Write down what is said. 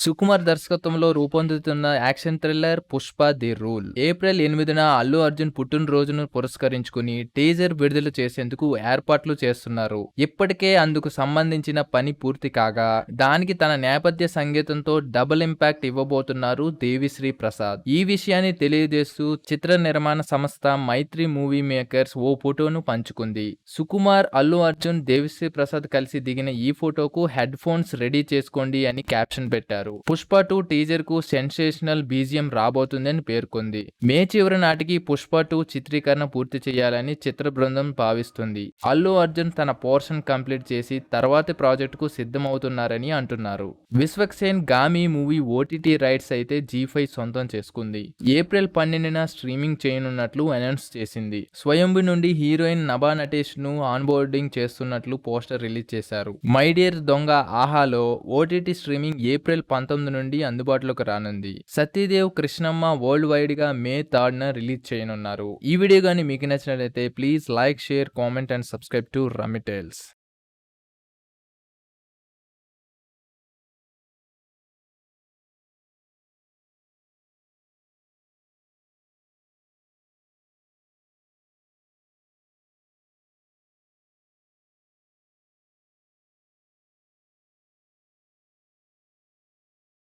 సుకుమార్ దర్శకత్వంలో రూపొందుతున్న action thriller 'Pushpa the rule' April 8న అల్లు అర్జున్ పుట్టినరోజును పురస్కరించుకుని టీజర్ విడుదల చేసేందుకు ఏర్పాట్లు చేస్తున్నారు. ఇప్పటికే అందుకు సంబంధించిన పని పూర్తి కాగా దానికి తన నేపథ్య సంగీతంతో డబుల్ ఇంపాక్ట్ ఇవ్వబోతున్నారు దేవిశ్రీ ప్రసాద్. ఈ విషయాన్ని తెలియజేస్తూ చిత్ర నిర్మాణ సంస్థ మైత్రి మూవీ మేకర్స్ ఓ ఫోటోను పంచుకుంది. సుకుమార్, అల్లు అర్జున్, దేవిశ్రీ ప్రసాద్ కలిసి దిగిన ఈ ఫోటోకు హెడ్ ఫోన్స్ రెడీ చేసుకోండి అని క్యాప్షన్ పెట్టారు. పుష్ప 2 టీజర్ కు సెన్సేషనల్ బీజిఎం రాబోతుందని పేర్కొంది. మే చివరి నాటికి పుష్ప 2 చిత్రీకరణ పూర్తి చేయాలని చిత్ర బృందం భావిస్తుంది. అల్లు అర్జున్ తన పోర్షన్ కంప్లీట్ చేసి తర్వాతి ప్రాజెక్టుకు సిద్ధమవుతున్నారని అంటున్నారు. Vishwaksen Gaami movie OTT rights అయితే జీ5 సొంతం చేసుకుంది. ఏప్రిల్ 12న స్ట్రీమింగ్ చేయనున్నట్లు అనౌన్స్ చేసింది. స్వయంభు నుండి హీరోయిన్ నభా నటేష్ ను ఆన్బోర్డింగ్ చేస్తున్నట్లు పోస్టర్ రిలీజ్ చేశారు. మై డియర్ దొంగ ఆహాలో ఓటీటీ స్ట్రీమింగ్ ఏప్రిల్ 19 నుండి అందుబాటులోకి రానుంది. సత్యదేవ్, కృష్ణమ్మ వరల్డ్ వైడ్ గా మే 3న రిలీజ్ చేయనున్నారు. ఈ వీడియో గానీ మీకు నచ్చినట్లయితే please like, share, comment and subscribe to Rami tiles.